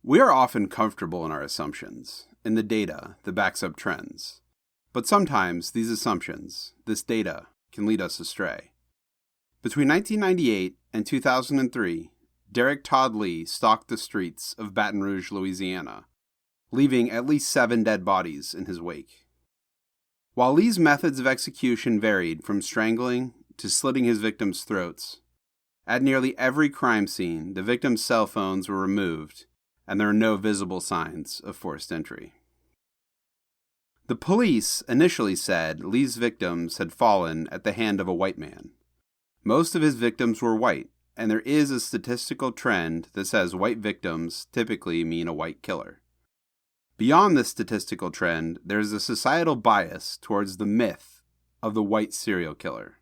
We are often comfortable in our assumptions, in the data that backs up trends. But sometimes these assumptions, this data, can lead us astray. Between 1998 and 2003, Derick Todd Lee stalked the streets of Baton Rouge, Louisiana, leaving at least 7 dead bodies in his wake. While Lee's methods of execution varied from strangling to slitting his victims' throats, at nearly every crime scene, the victims' cell phones were removed, and there are no visible signs of forced entry. The police initially said Lee's victims had fallen at the hand of a white man. Most of his victims were white, and there is a statistical trend that says white victims typically mean a white killer. Beyond this statistical trend, there is a societal bias towards the myth of the white serial killer.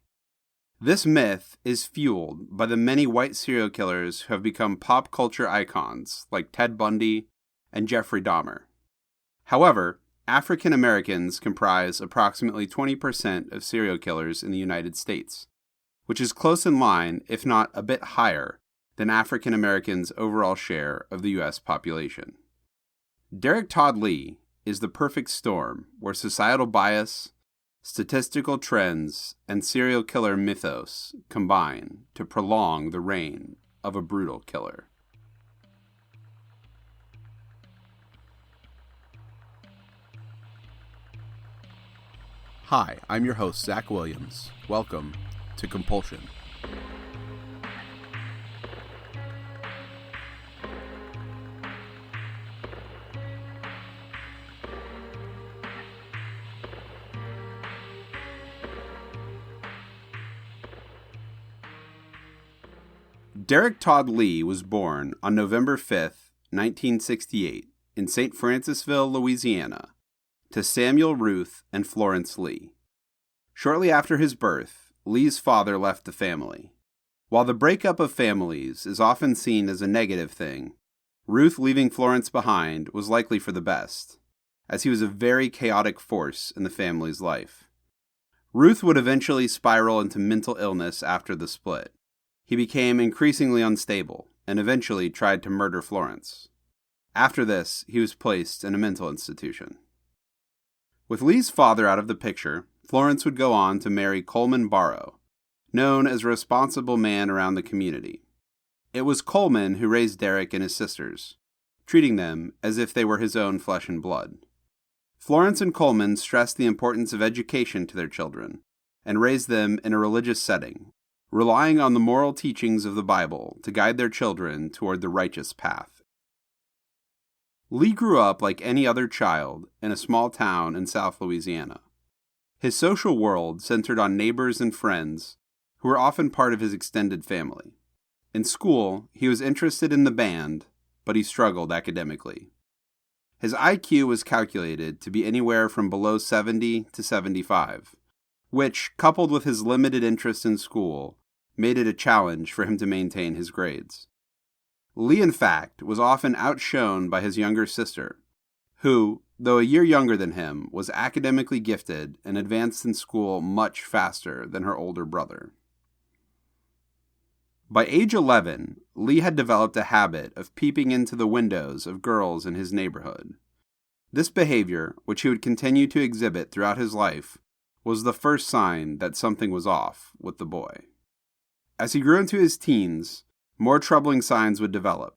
This myth is fueled by the many white serial killers who have become pop culture icons like Ted Bundy and Jeffrey Dahmer. However, African Americans comprise approximately 20% of serial killers in the United States, which is close in line, if not a bit higher, than African Americans' overall share of the U.S. population. Derick Todd Lee is the perfect storm where societal bias, statistical trends, and serial killer mythos combine to prolong the reign of a brutal killer. Hi, I'm your host, Zach Williams. Welcome to Compulsion. Derick Todd Lee was born on November 5th, 1968, in St. Francisville, Louisiana, to Samuel Ruth and Florence Lee. Shortly after his birth, Lee's father left the family. While the breakup of families is often seen as a negative thing, Ruth leaving Florence behind was likely for the best, as he was a very chaotic force in the family's life. Ruth would eventually spiral into mental illness after the split. He became increasingly unstable and eventually tried to murder Florence. After this, he was placed in a mental institution. With Lee's father out of the picture, Florence would go on to marry Coleman Barrow, known as a responsible man around the community. It was Coleman who raised Derrick and his sisters, treating them as if they were his own flesh and blood. Florence and Coleman stressed the importance of education to their children and raised them in a religious setting, relying on the moral teachings of the Bible to guide their children toward the righteous path. Lee grew up like any other child in a small town in South Louisiana. His social world centered on neighbors and friends who were often part of his extended family. In school, he was interested in the band, but he struggled academically. His IQ was calculated to be anywhere from below 70 to 75, which, coupled with his limited interest in school, made it a challenge for him to maintain his grades. Lee, in fact, was often outshone by his younger sister, who, though a year younger than him, was academically gifted and advanced in school much faster than her older brother. By age 11, Lee had developed a habit of peeping into the windows of girls in his neighborhood. This behavior, which he would continue to exhibit throughout his life, was the first sign that something was off with the boy. As he grew into his teens, more troubling signs would develop.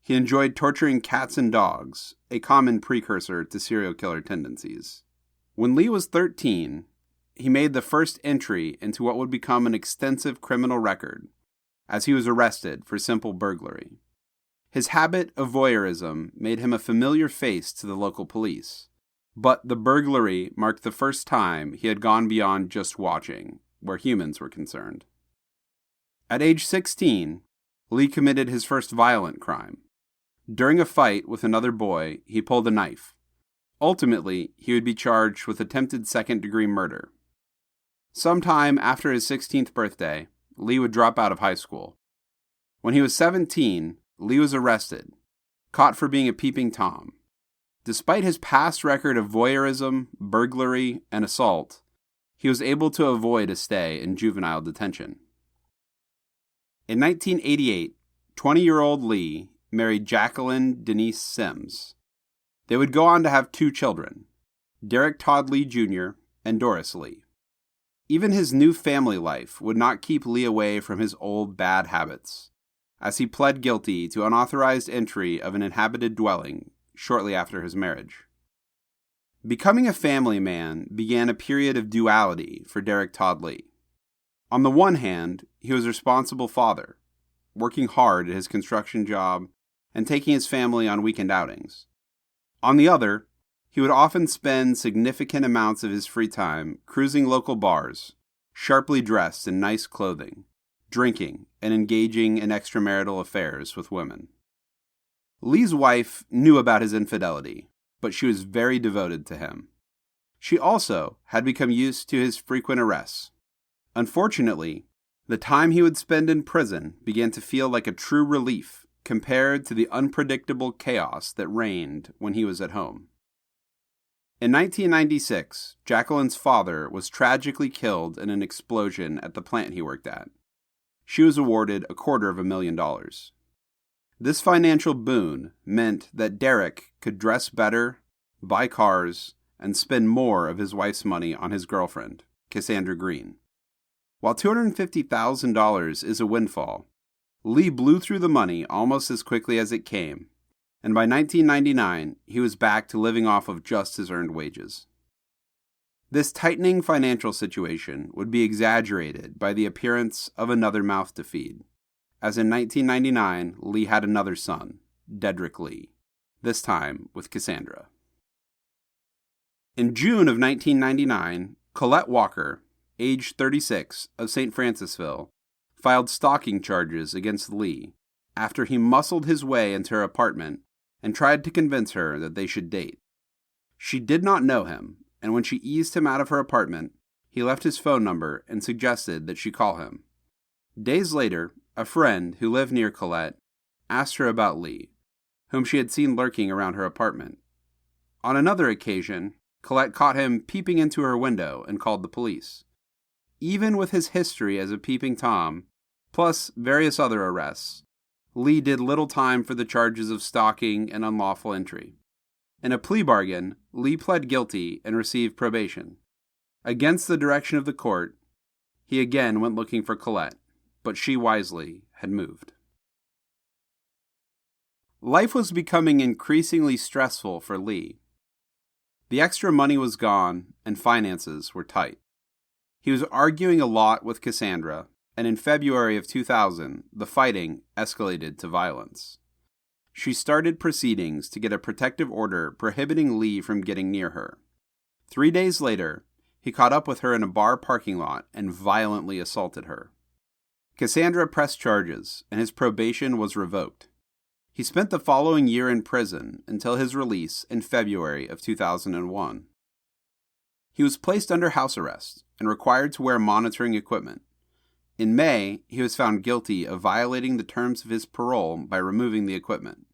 He enjoyed torturing cats and dogs, a common precursor to serial killer tendencies. When Lee was 13, he made the first entry into what would become an extensive criminal record, as he was arrested for simple burglary. His habit of voyeurism made him a familiar face to the local police, but the burglary marked the first time he had gone beyond just watching, where humans were concerned. At age 16, Lee committed his first violent crime. During a fight with another boy, he pulled a knife. Ultimately, he would be charged with attempted second-degree murder. Sometime after his 16th birthday, Lee would drop out of high school. When he was 17, Lee was arrested, caught for being a peeping Tom. Despite his past record of voyeurism, burglary, and assault, he was able to avoid a stay in juvenile detention. In 1988, 20-year-old Lee married Jacqueline Denise Sims. They would go on to have 2 children, Derick Todd Lee Jr. and Doris Lee. Even his new family life would not keep Lee away from his old bad habits, as he pled guilty to unauthorized entry of an inhabited dwelling shortly after his marriage. Becoming a family man began a period of duality for Derick Todd Lee. On the one hand, he was a responsible father, working hard at his construction job and taking his family on weekend outings. On the other, he would often spend significant amounts of his free time cruising local bars, sharply dressed in nice clothing, drinking, and engaging in extramarital affairs with women. Lee's wife knew about his infidelity, but she was very devoted to him. She also had become used to his frequent arrests. Unfortunately, the time he would spend in prison began to feel like a true relief compared to the unpredictable chaos that reigned when he was at home. In 1996, Jacqueline's father was tragically killed in an explosion at the plant he worked at. She was awarded $250,000. This financial boon meant that Derrick could dress better, buy cars, and spend more of his wife's money on his girlfriend, Cassandra Green. While $250,000 is a windfall, Lee blew through the money almost as quickly as it came, and by 1999, he was back to living off of just his earned wages. This tightening financial situation would be exaggerated by the appearance of another mouth to feed, as in 1999, Lee had another son, Derick Lee, this time with Cassandra. In June of 1999, Colette Walker, age 36, of St. Francisville, filed stalking charges against Lee after he muscled his way into her apartment and tried to convince her that they should date. She did not know him, and when she eased him out of her apartment, he left his phone number and suggested that she call him. Days later, a friend who lived near Colette asked her about Lee, whom she had seen lurking around her apartment. On another occasion, Colette caught him peeping into her window and called the police. Even with his history as a peeping Tom, plus various other arrests, Lee did little time for the charges of stalking and unlawful entry. In a plea bargain, Lee pled guilty and received probation. Against the direction of the court, he again went looking for Colette, but she wisely had moved. Life was becoming increasingly stressful for Lee. The extra money was gone, and finances were tight. He was arguing a lot with Cassandra, and in February of 2000, the fighting escalated to violence. She started proceedings to get a protective order prohibiting Lee from getting near her. 3 days later, he caught up with her in a bar parking lot and violently assaulted her. Cassandra pressed charges, and his probation was revoked. He spent the following year in prison until his release in February of 2001. He was placed under house arrest and required to wear monitoring equipment. In May, he was found guilty of violating the terms of his parole by removing the equipment.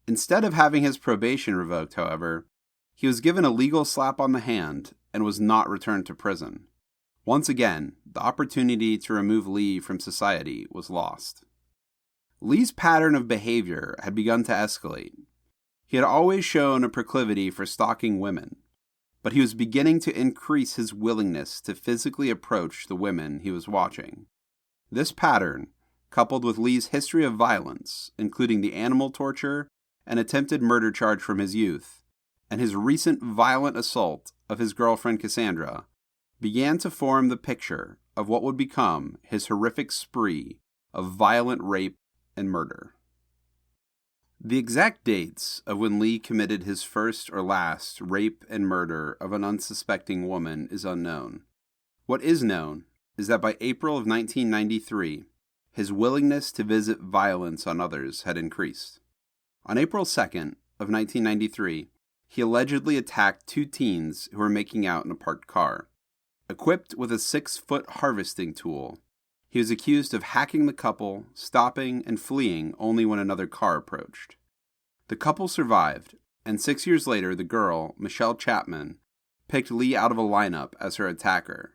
Instead of having his probation revoked, however, he was given a legal slap on the hand and was not returned to prison. Once again, the opportunity to remove Lee from society was lost. Lee's pattern of behavior had begun to escalate. He had always shown a proclivity for stalking women, but he was beginning to increase his willingness to physically approach the women he was watching. This pattern, coupled with Lee's history of violence, including the animal torture and attempted murder charge from his youth, and his recent violent assault of his girlfriend Cassandra, began to form the picture of what would become his horrific spree of violent rape and murder. The exact dates of when Lee committed his first or last rape and murder of an unsuspecting woman is unknown. What is known is that by April of 1993, his willingness to visit violence on others had increased. On April 2nd of 1993, he allegedly attacked 2 teens who were making out in a parked car. Equipped with a 6-foot harvesting tool, he was accused of hacking the couple, stopping and fleeing only when another car approached. The couple survived, and 6 years later the girl, Michelle Chapman, picked Lee out of a lineup as her attacker,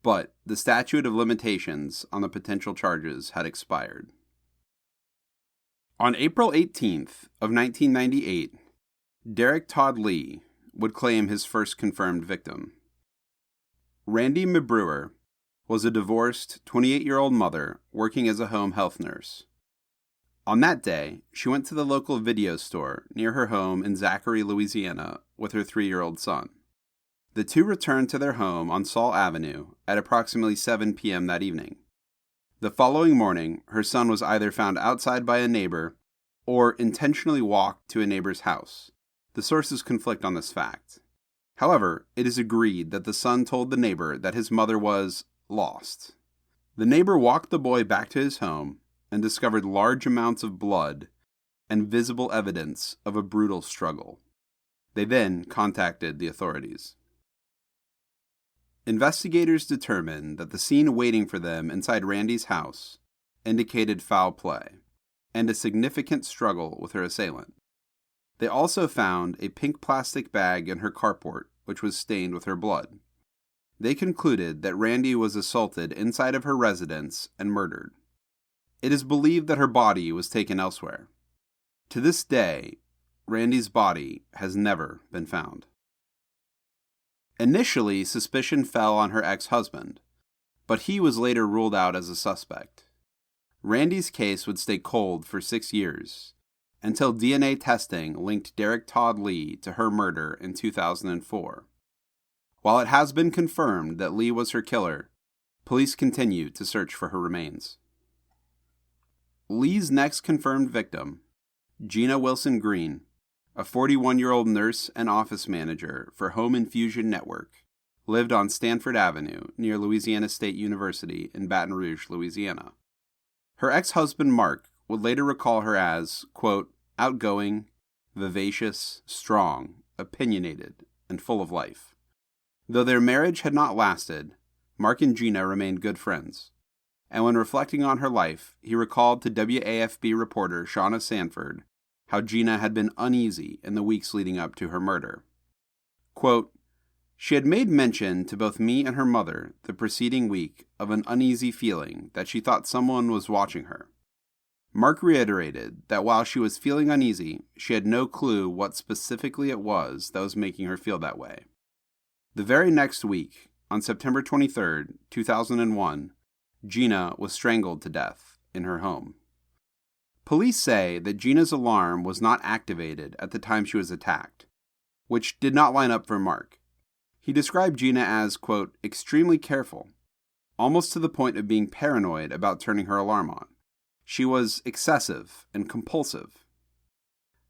but the statute of limitations on the potential charges had expired. On April 18th of 1998, Derick Todd Lee would claim his first confirmed victim. Randi Mebruer was a divorced 28-year-old mother working as a home health nurse. On that day, she went to the local video store near her home in Zachary, Louisiana, with her 3-year-old son. The two returned to their home on Saul Avenue at approximately 7 p.m. that evening. The following morning, her son was either found outside by a neighbor or intentionally walked to a neighbor's house. The sources conflict on this fact. However, it is agreed that the son told the neighbor that his mother was lost. The neighbor walked the boy back to his home and discovered large amounts of blood and visible evidence of a brutal struggle. They then contacted the authorities. Investigators determined that the scene waiting for them inside Randi's house indicated foul play and a significant struggle with her assailant. They also found a pink plastic bag in her carport, which was stained with her blood. They concluded that Randi was assaulted inside of her residence and murdered. It is believed that her body was taken elsewhere. To this day, Randi's body has never been found. Initially, suspicion fell on her ex-husband, but he was later ruled out as a suspect. Randi's case would stay cold for 6 years, until DNA testing linked Derick Todd Lee to her murder in 2004. While it has been confirmed that Lee was her killer, police continue to search for her remains. Lee's next confirmed victim, Gina Wilson Green, a 41-year-old nurse and office manager for Home Infusion Network, lived on Stanford Avenue near Louisiana State University in Baton Rouge, Louisiana. Her ex-husband Mark would later recall her as, quote, outgoing, vivacious, strong, opinionated, and full of life. Though their marriage had not lasted, Mark and Gina remained good friends. And when reflecting on her life, he recalled to WAFB reporter Shauna Sanford how Gina had been uneasy in the weeks leading up to her murder. Quote, she had made mention to both me and her mother the preceding week of an uneasy feeling that she thought someone was watching her. Mark reiterated that while she was feeling uneasy, she had no clue what specifically it was that was making her feel that way. The very next week, on September 23, 2001, Gina was strangled to death in her home. Police say that Gina's alarm was not activated at the time she was attacked, which did not line up for Mark. He described Gina as, quote, extremely careful, almost to the point of being paranoid about turning her alarm on. She was excessive and compulsive.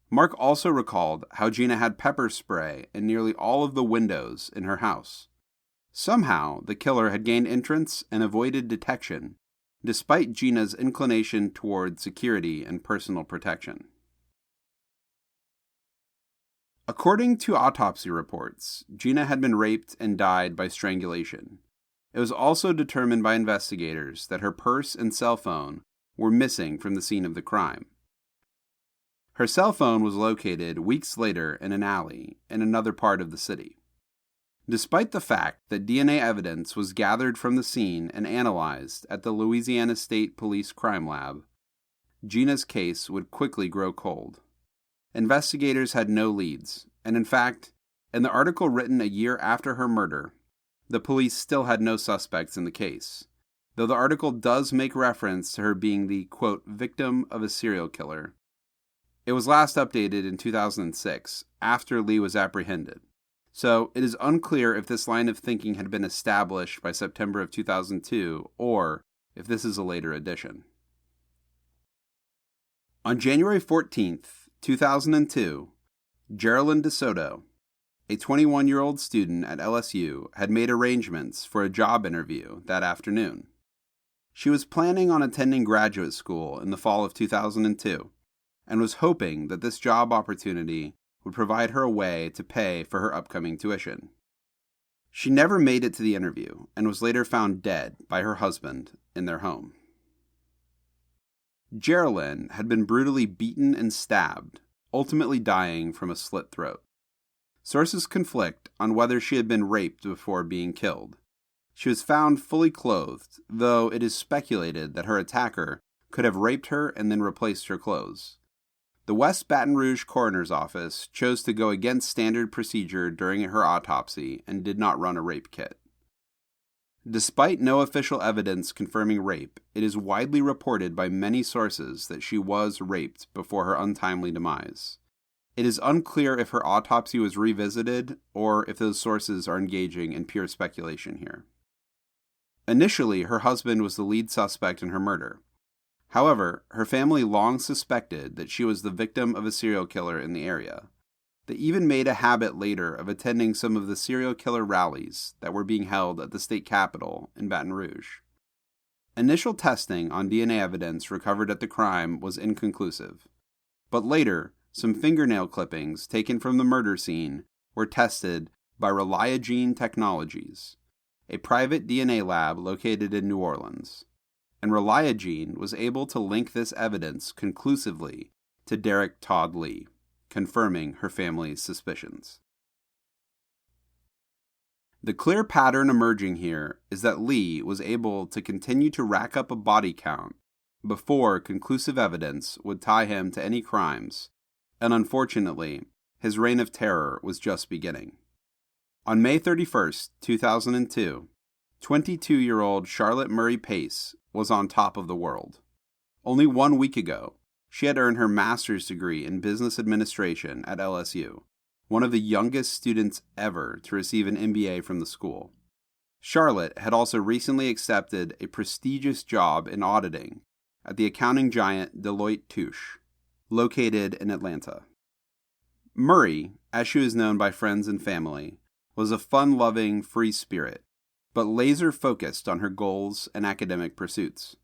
Mark also recalled how Gina had pepper spray in nearly all of the windows in her house. Somehow, the killer had gained entrance and avoided detection, despite Gina's inclination toward security and personal protection. According to autopsy reports, Gina had been raped and died by strangulation. It was also determined by investigators that her purse and cell phone were missing from the scene of the crime. Her cell phone was located weeks later in an alley in another part of the city. Despite the fact that DNA evidence was gathered from the scene and analyzed at the Louisiana State Police Crime Lab, Gina's case would quickly grow cold. Investigators had no leads, and in fact, in the article written a year after her murder, the police still had no suspects in the case, though the article does make reference to her being the, quote, victim of a serial killer. It was last updated in 2006, after Lee was apprehended. So it is unclear if this line of thinking had been established by September of 2002, or if this is a later addition. On January 14th, 2002, Geralyn DeSoto, a 21-year-old student at LSU, had made arrangements for a job interview that afternoon. She was planning on attending graduate school in the fall of 2002, and was hoping that this job opportunity would provide her a way to pay for her upcoming tuition. She never made it to the interview and was later found dead by her husband in their home. Geralyn had been brutally beaten and stabbed, ultimately dying from a slit throat. Sources conflict on whether she had been raped before being killed. She was found fully clothed, though it is speculated that her attacker could have raped her and then replaced her clothes. the West Baton Rouge Coroner's Office chose to go against standard procedure during her autopsy and did not run a rape kit. Despite no official evidence confirming rape, it is widely reported by many sources that she was raped before her untimely demise. It is unclear if her autopsy was revisited or if those sources are engaging in pure speculation here. Initially, her husband was the lead suspect in her murder. However, her family long suspected that she was the victim of a serial killer in the area. They even made a habit later of attending some of the serial killer rallies that were being held at the state capitol in Baton Rouge. Initial testing on DNA evidence recovered at the crime was inconclusive, but later, some fingernail clippings taken from the murder scene were tested by Reliagene Technologies, a private DNA lab located in New Orleans, and Reliagene was able to link this evidence conclusively to Derick Todd Lee, confirming her family's suspicions. The clear pattern emerging here is that Lee was able to continue to rack up a body count before conclusive evidence would tie him to any crimes, and unfortunately, his reign of terror was just beginning. On May 31st, 2002, 22-year-old Charlotte Murray Pace was on top of the world. Only 1 week ago, she had earned her master's degree in business administration at LSU, one of the youngest students ever to receive an MBA from the school. Charlotte had also recently accepted a prestigious job in auditing at the accounting giant Deloitte Touche, located in Atlanta. Murray, as she was known by friends and family, was a fun-loving, free spirit, but laser-focused on her goals and academic pursuits.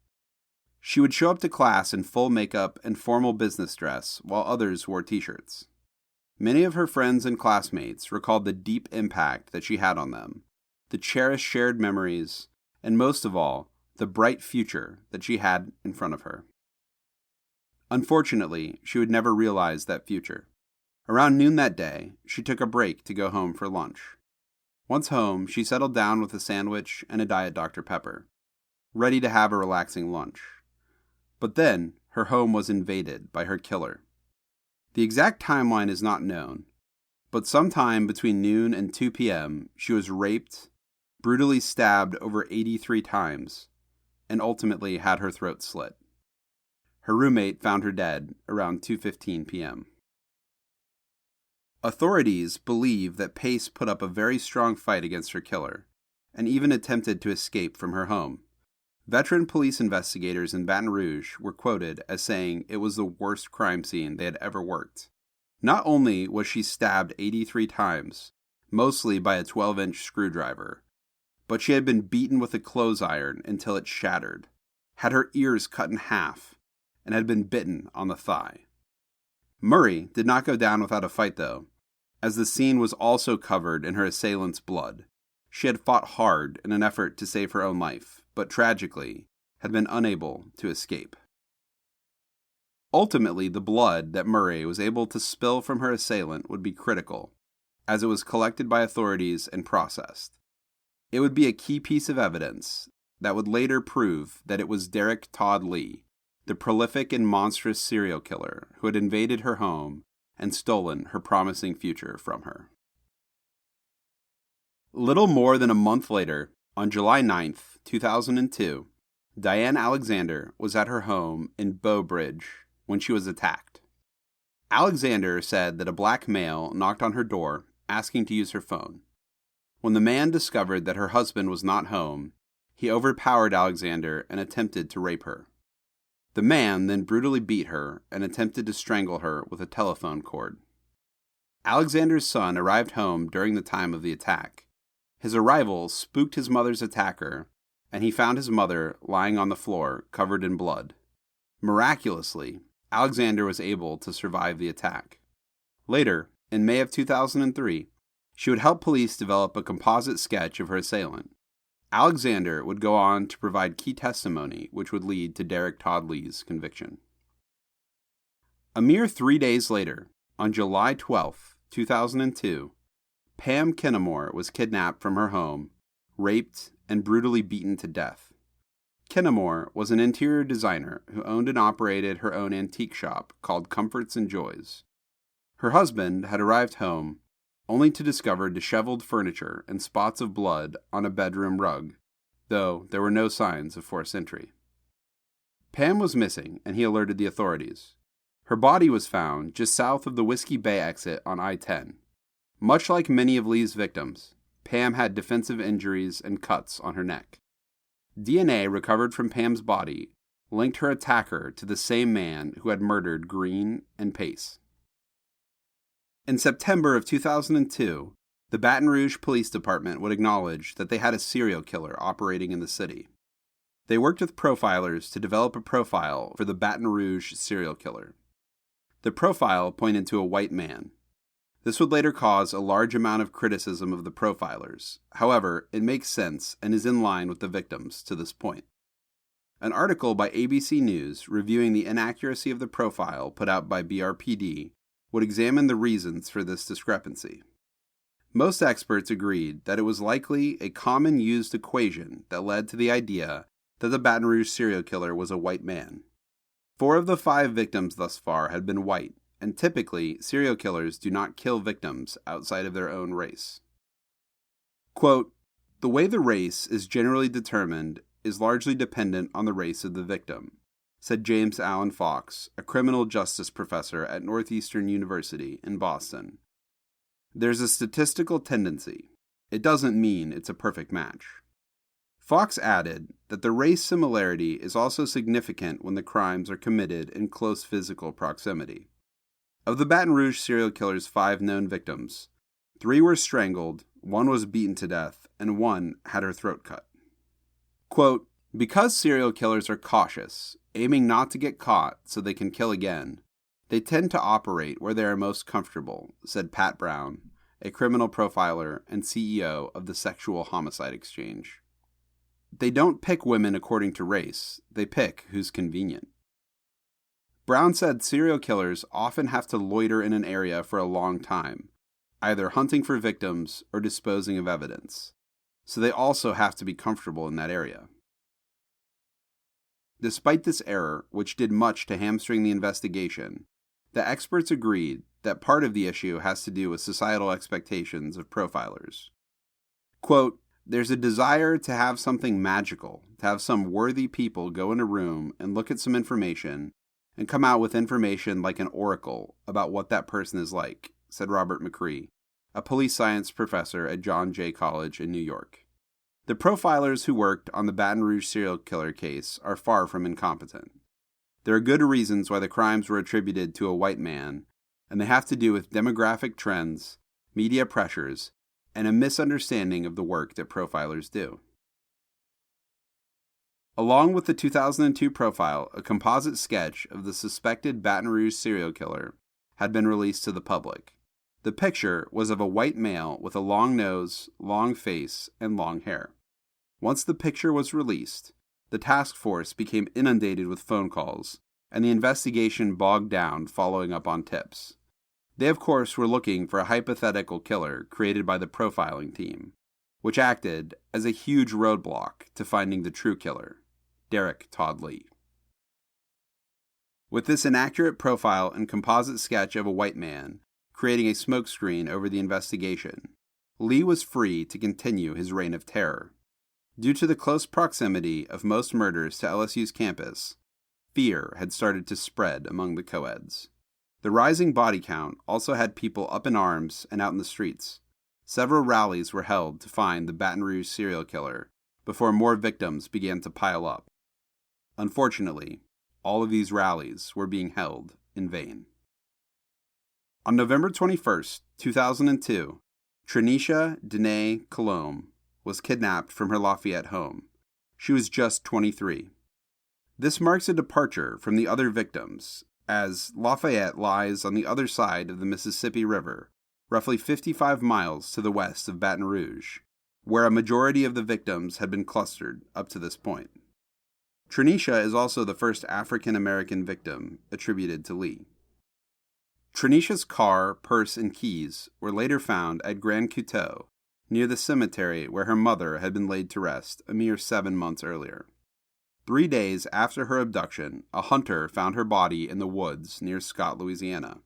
She would show up to class in full makeup and formal business dress, while others wore t-shirts. Many of her friends and classmates recalled the deep impact that she had on them, the cherished shared memories, and most of all, the bright future that she had in front of her. Unfortunately, she would never realize that future. Around noon that day, she took a break to go home for lunch. Once home, she settled down with a sandwich and a Diet Dr. Pepper, ready to have a relaxing lunch. But then, her home was invaded by her killer. The exact timeline is not known, but sometime between noon and 2 p.m., she was raped, brutally stabbed over 83 times, and ultimately had her throat slit. Her roommate found her dead around 2:15 p.m. Authorities believe that Pace put up a very strong fight against her killer, and even attempted to escape from her home. Veteran police investigators in Baton Rouge were quoted as saying it was the worst crime scene they had ever worked. Not only was she stabbed 83 times, mostly by a 12-inch screwdriver, but she had been beaten with a clothes iron until it shattered, had her ears cut in half, and had been bitten on the thigh. Murray did not go down without a fight, though, as the scene was also covered in her assailant's blood. She had fought hard in an effort to save her own life, but tragically had been unable to escape. Ultimately, the blood that Murray was able to spill from her assailant would be critical, as it was collected by authorities and processed. It would be a key piece of evidence that would later prove that it was Derick Todd Lee, the prolific and monstrous serial killer who had invaded her home and stolen her promising future from her. Little more than a month later, on July 9th, 2002, Diane Alexander was at her home in Bow Bridge when she was attacked. Alexander said that a black male knocked on her door asking to use her phone. When the man discovered that her husband was not home, he overpowered Alexander and attempted to rape her. The man then brutally beat her and attempted to strangle her with a telephone cord. Alexander's son arrived home during the time of the attack. His arrival spooked his mother's attacker, and he found his mother lying on the floor, covered in blood. Miraculously, Alexander was able to survive the attack. Later, in May of 2003, she would help police develop a composite sketch of her assailant. Alexander would go on to provide key testimony which would lead to Derick Todd Lee's conviction. A mere 3 days later, on July 12, 2002, Pam Kinamore was kidnapped from her home, raped, and brutally beaten to death. Kinamore was an interior designer who owned and operated her own antique shop called Comforts and Joys. Her husband had arrived home only to discover disheveled furniture and spots of blood on a bedroom rug, though there were no signs of forced entry. Pam was missing, and he alerted the authorities. Her body was found just south of the Whiskey Bay exit on I-10. Much like many of Lee's victims, Pam had defensive injuries and cuts on her neck. DNA recovered from Pam's body linked her attacker to the same man who had murdered Green and Pace. In September of 2002, the Baton Rouge Police Department would acknowledge that they had a serial killer operating in the city. They worked with profilers to develop a profile for the Baton Rouge serial killer. The profile pointed to a white man. This would later cause a large amount of criticism of the profilers. However, it makes sense and is in line with the victims to this point. An article by ABC News reviewing the inaccuracy of the profile put out by BRPD would examine the reasons for this discrepancy. Most experts agreed that it was likely a common used equation that led to the idea that the Baton Rouge serial killer was a white man. 4 of the 5 victims thus far had been white, and typically, serial killers do not kill victims outside of their own race. Quote, "The way the race is generally determined is largely dependent on the race of the victim," said James Allen Fox, a criminal justice professor at Northeastern University in Boston. "There's a statistical tendency. It doesn't mean it's a perfect match." Fox added that the race similarity is also significant when the crimes are committed in close physical proximity. Of the Baton Rouge serial killer's 5 known victims, 3 were strangled, 1 was beaten to death, and 1 had her throat cut. Quote, "Because serial killers are cautious, aiming not to get caught so they can kill again, they tend to operate where they are most comfortable," said Pat Brown, a criminal profiler and CEO of the Sexual Homicide Exchange. "They don't pick women according to race, they pick who's convenient." Brown said serial killers often have to loiter in an area for a long time, either hunting for victims or disposing of evidence, so they also have to be comfortable in that area. Despite this error, which did much to hamstring the investigation, the experts agreed that part of the issue has to do with societal expectations of profilers. Quote, "There's a desire to have something magical, to have some worthy people go in a room and look at some information and come out with information like an oracle about what that person is like," said Robert McCree, a police science professor at John Jay College in New York. The profilers who worked on the Baton Rouge serial killer case are far from incompetent. There are good reasons why the crimes were attributed to a white man, and they have to do with demographic trends, media pressures, and a misunderstanding of the work that profilers do. Along with the 2002 profile, a composite sketch of the suspected Baton Rouge serial killer had been released to the public. The picture was of a white male with a long nose, long face, and long hair. Once the picture was released, the task force became inundated with phone calls, and the investigation bogged down following up on tips. They, of course, were looking for a hypothetical killer created by the profiling team, which acted as a huge roadblock to finding the true killer, Derick Todd Lee. With this inaccurate profile and composite sketch of a white man creating a smokescreen over the investigation, Lee was free to continue his reign of terror. Due to the close proximity of most murders to LSU's campus, fear had started to spread among the co-eds. The rising body count also had people up in arms and out in the streets. Several rallies were held to find the Baton Rouge serial killer before more victims began to pile up. Unfortunately, all of these rallies were being held in vain. On November 21st, 2002, Trenisha Dene Colombe was kidnapped from her Lafayette home. She was just 23. This marks a departure from the other victims, as Lafayette lies on the other side of the Mississippi River, roughly 55 miles to the west of Baton Rouge, where a majority of the victims had been clustered up to this point. Trenisha is also the first African-American victim attributed to Lee. Trenisha's car, purse, and keys were later found at Grand Couteau, near the cemetery where her mother had been laid to rest a mere 7 months earlier. 3 days after her abduction, a hunter found her body in the woods near Scott, Louisiana.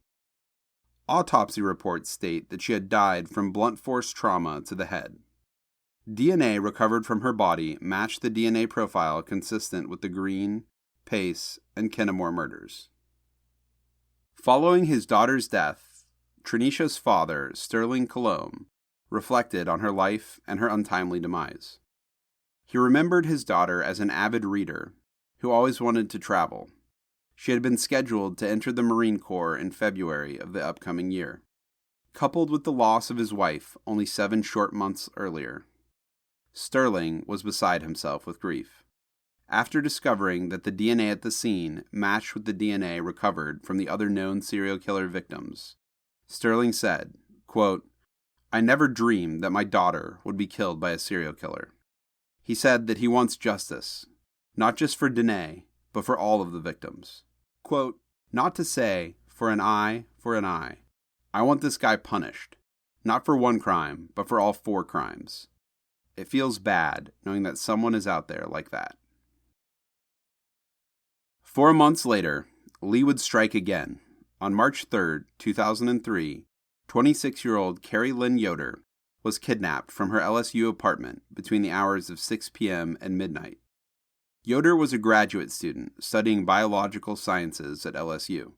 Autopsy reports state that she had died from blunt force trauma to the head. DNA recovered from her body matched the DNA profile consistent with the Green, Pace, and Kinamore murders. Following his daughter's death, Trinisha's father, Sterling Colomb, reflected on her life and her untimely demise. He remembered his daughter as an avid reader who always wanted to travel. She had been scheduled to enter the Marine Corps in February of the upcoming year, coupled with the loss of his wife only 7 short months earlier. Sterling was beside himself with grief. After discovering that the DNA at the scene matched with the DNA recovered from the other known serial killer victims, Sterling said, quote, "I never dreamed that my daughter would be killed by a serial killer." He said that he wants justice, not just for Danae, but for all of the victims. Quote, "Not to say, for an eye, for an eye. I want this guy punished, not for one crime, but for all 4 crimes. It feels bad knowing that someone is out there like that." 4 months later, Lee would strike again. On March 3, 2003, 26-year-old Carrie Lynn Yoder was kidnapped from her LSU apartment between the hours of 6 p.m. and midnight. Yoder was a graduate student studying biological sciences at LSU.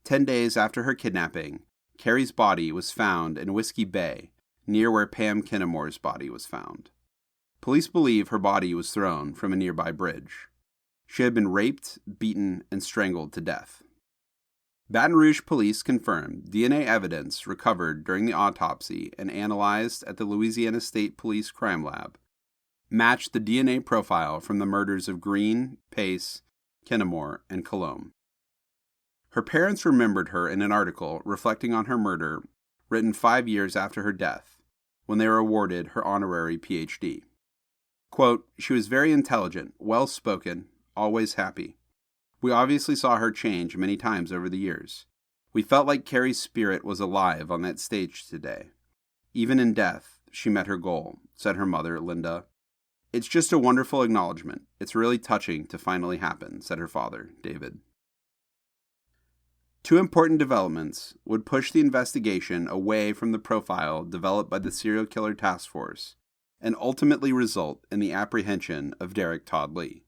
10 days after her kidnapping, Carrie's body was found in Whiskey Bay, near where Pam Kinamore's body was found. Police believe her body was thrown from a nearby bridge. She had been raped, beaten, and strangled to death. Baton Rouge police confirmed DNA evidence recovered during the autopsy and analyzed at the Louisiana State Police Crime Lab matched the DNA profile from the murders of Green, Pace, Kinamore, and Colomb. Her parents remembered her in an article reflecting on her murder written 5 years after her death, when they were awarded her honorary Ph.D. Quote, "She was very intelligent, well-spoken, always happy. We obviously saw her change many times over the years. We felt like Carrie's spirit was alive on that stage today. Even in death, she met her goal," said her mother, Linda. "It's just a wonderful acknowledgement. It's really touching to finally happen," said her father, David. 2 important developments would push the investigation away from the profile developed by the Serial Killer Task Force and ultimately result in the apprehension of Derick Todd Lee.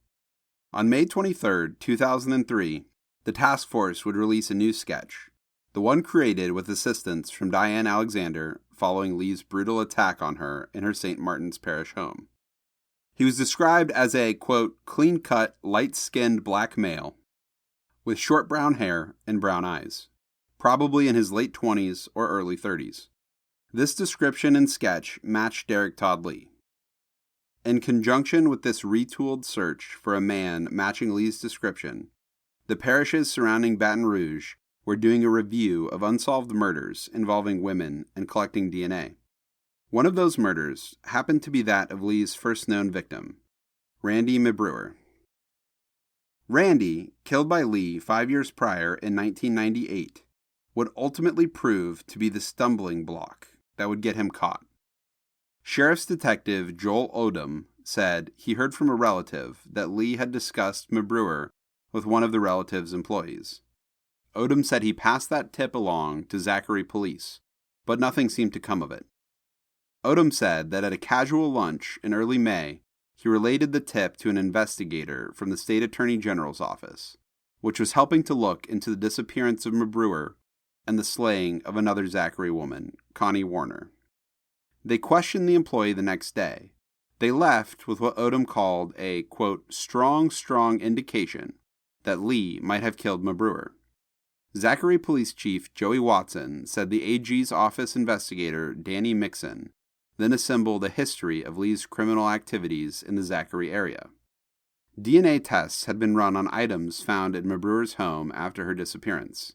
On May 23, 2003, the task force would release a new sketch, the one created with assistance from Diane Alexander following Lee's brutal attack on her in her St. Martin's Parish home. He was described as a, quote, "clean-cut, light-skinned black male with short brown hair and brown eyes, probably in his late 20s or early 30s. This description and sketch matched Derick Todd Lee. In conjunction with this retooled search for a man matching Lee's description, the parishes surrounding Baton Rouge were doing a review of unsolved murders involving women and collecting DNA. One of those murders happened to be that of Lee's first known victim, Randi Mebruer. Randi, killed by Lee 5 years prior in 1998, would ultimately prove to be the stumbling block that would get him caught. Sheriff's Detective Joel Odom said he heard from a relative that Lee had discussed Mebruer with one of the relative's employees. Odom said he passed that tip along to Zachary Police, but nothing seemed to come of it. Odom said that at a casual lunch in early May, he related the tip to an investigator from the State Attorney General's office, which was helping to look into the disappearance of Mebruer and the slaying of another Zachary woman, Connie Warner. They questioned the employee the next day. They left with what Odom called a, quote, strong indication that Lee might have killed Mebruer. Zachary Police Chief Joey Watson said the AG's office investigator, Danny Mixon, then assembled a history of Lee's criminal activities in the Zachary area. DNA tests had been run on items found at Mebruer's home after her disappearance.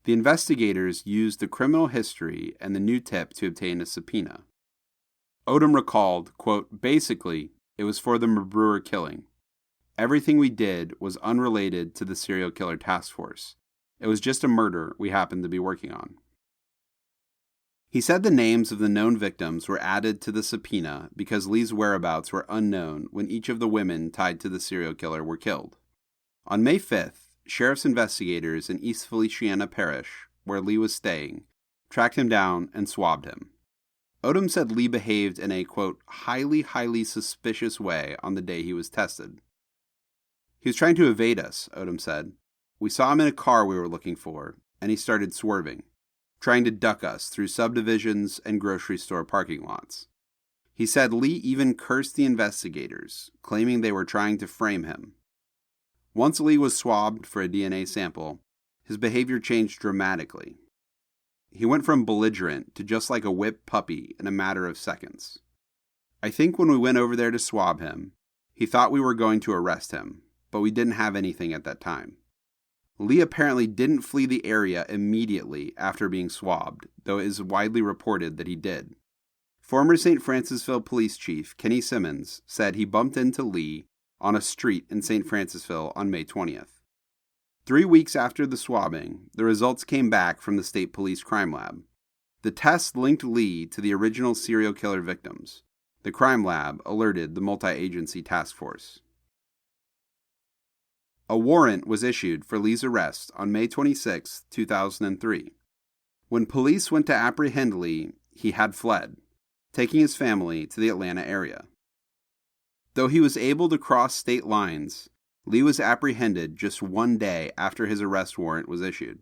The investigators used the criminal history and the new tip to obtain a subpoena. Odom recalled, quote, "Basically, it was for the Mebruer killing. Everything we did was unrelated to the serial killer task force. It was just a murder we happened to be working on." He said the names of the known victims were added to the subpoena because Lee's whereabouts were unknown when each of the women tied to the serial killer were killed. On May 5th, sheriff's investigators in East Feliciana Parish, where Lee was staying, tracked him down and swabbed him. Odom said Lee behaved in a, quote, highly suspicious way on the day he was tested. He was trying to evade us, Odom said. We saw him in a car we were looking for, and he started swerving, trying to duck us through subdivisions and grocery store parking lots. He said Lee even cursed the investigators, claiming they were trying to frame him. Once Lee was swabbed for a DNA sample, his behavior changed dramatically. He went from belligerent to just like a whipped puppy in a matter of seconds. I think when we went over there to swab him, he thought we were going to arrest him, but we didn't have anything at that time. Lee apparently didn't flee the area immediately after being swabbed, though it is widely reported that he did. Former St. Francisville Police Chief Kenny Simmons said he bumped into Lee on a street in St. Francisville on May 20th. 3 weeks after the swabbing, the results came back from the State Police Crime Lab. The test linked Lee to the original serial killer victims. The crime lab alerted the multi-agency task force. A warrant was issued for Lee's arrest on May 26, 2003. When police went to apprehend Lee, he had fled, taking his family to the Atlanta area. Though he was able to cross state lines, Lee was apprehended just 1 day after his arrest warrant was issued.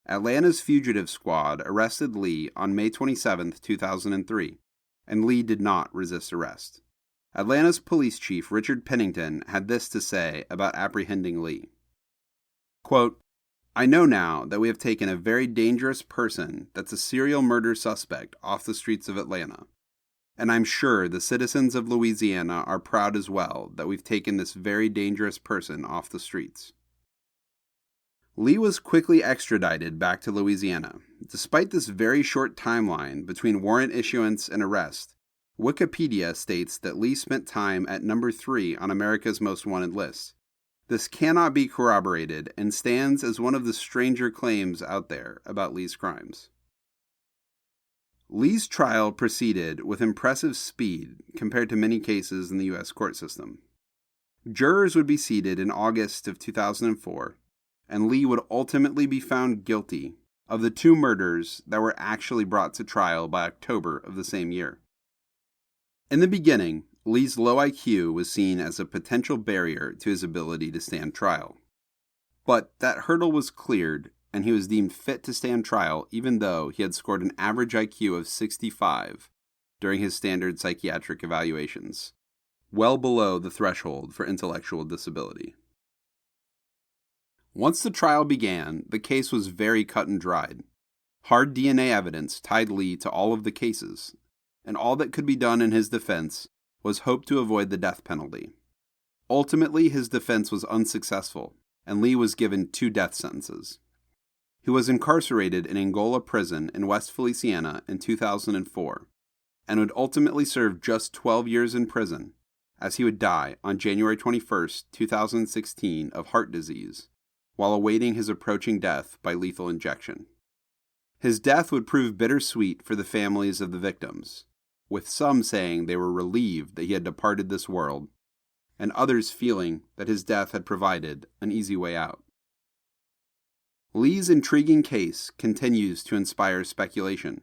Atlanta's fugitive squad arrested Lee on May 27, 2003, and Lee did not resist arrest. Atlanta's police chief Richard Pennington had this to say about apprehending Lee. Quote, I know now that we have taken a very dangerous person that's a serial murder suspect off the streets of Atlanta. And I'm sure the citizens of Louisiana are proud as well that we've taken this very dangerous person off the streets. Lee was quickly extradited back to Louisiana. Despite this very short timeline between warrant issuance and arrest, Wikipedia states that Lee spent time at number 3 on America's Most Wanted list. This cannot be corroborated and stands as one of the stranger claims out there about Lee's crimes. Lee's trial proceeded with impressive speed compared to many cases in the U.S. court system. Jurors would be seated in August of 2004, and Lee would ultimately be found guilty of the 2 murders that were actually brought to trial by October of the same year. In the beginning, Lee's low IQ was seen as a potential barrier to his ability to stand trial. But that hurdle was cleared, and he was deemed fit to stand trial even though he had scored an average IQ of 65 during his standard psychiatric evaluations, well below the threshold for intellectual disability. Once the trial began, the case was very cut and dried. Hard DNA evidence tied Lee to all of the cases, and all that could be done in his defense was hope to avoid the death penalty. Ultimately, his defense was unsuccessful, and Lee was given 2 death sentences. He was incarcerated in Angola Prison in West Feliciana in 2004, and would ultimately serve just 12 years in prison, as he would die on January 21, 2016 of heart disease, while awaiting his approaching death by lethal injection. His death would prove bittersweet for the families of the victims, with some saying they were relieved that he had departed this world, and others feeling that his death had provided an easy way out. Lee's intriguing case continues to inspire speculation.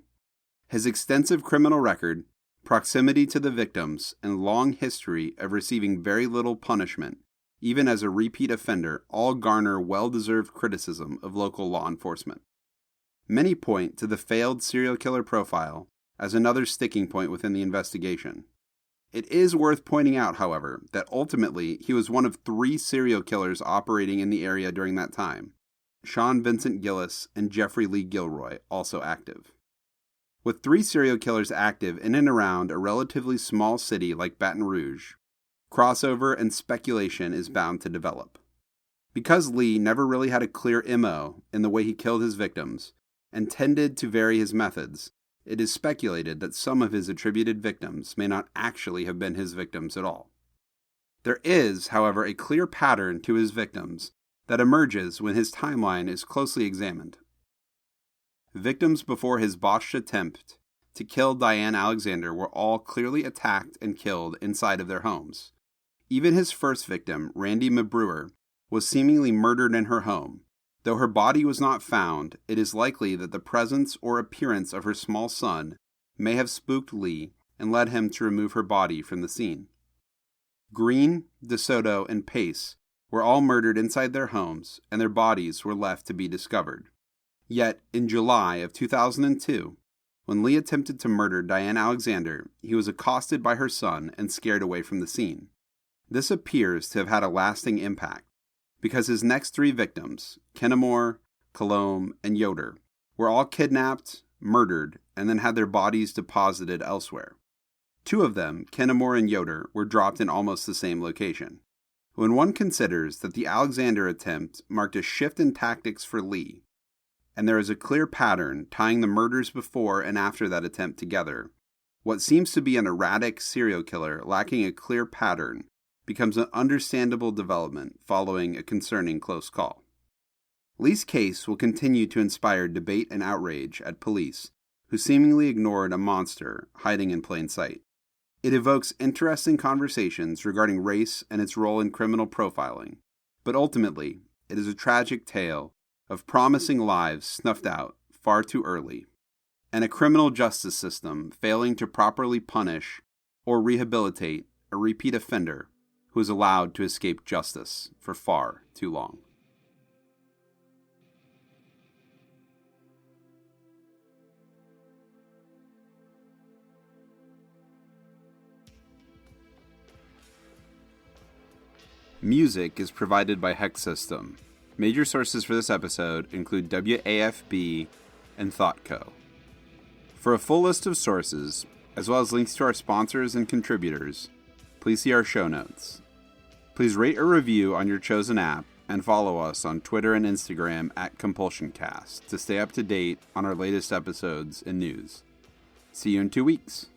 His extensive criminal record, proximity to the victims, and long history of receiving very little punishment, even as a repeat offender, all garner well-deserved criticism of local law enforcement. Many point to the failed serial killer profile as another sticking point within the investigation. It is worth pointing out, however, that ultimately he was one of 3 serial killers operating in the area during that time, Sean Vincent Gillis and Jeffrey Lee Gilroy also active. With 3 serial killers active in and around a relatively small city like Baton Rouge, crossover and speculation is bound to develop. Because Lee never really had a clear MO in the way he killed his victims and tended to vary his methods, it is speculated that some of his attributed victims may not actually have been his victims at all. There is, however, a clear pattern to his victims that emerges when his timeline is closely examined. victims before his botched attempt to kill Diane Alexander were all clearly attacked and killed inside of their homes. Even his first victim, Randi Mebruer, was seemingly murdered in her home. Though her body was not found, it is likely that the presence or appearance of her small son may have spooked Lee and led him to remove her body from the scene. Green, DeSoto, and Pace were all murdered inside their homes, and their bodies were left to be discovered. Yet, in July of 2002, when Lee attempted to murder Diane Alexander, he was accosted by her son and scared away from the scene. This appears to have had a lasting impact, because his next three victims, Kinamore, Colomb, and Yoder, were all kidnapped, murdered, and then had their bodies deposited elsewhere. Two of them, Kinamore and Yoder, were dropped in almost the same location. When one considers that the Alexander attempt marked a shift in tactics for Lee, and there is a clear pattern tying the murders before and after that attempt together, what seems to be an erratic serial killer lacking a clear pattern becomes an understandable development following a concerning close call. Lee's case will continue to inspire debate and outrage at police, who seemingly ignored a monster hiding in plain sight. It evokes interesting conversations regarding race and its role in criminal profiling, but ultimately, it is a tragic tale of promising lives snuffed out far too early, and a criminal justice system failing to properly punish or rehabilitate a repeat offender who is allowed to escape justice for far too long. Music is provided by Hexsystem. Major sources for this episode include WAFB and ThoughtCo. For a full list of sources, as well as links to our sponsors and contributors, please see our show notes. Please rate or review on your chosen app and follow us on Twitter and Instagram at CompulsionCast to stay up to date on our latest episodes and news. See you in 2 weeks.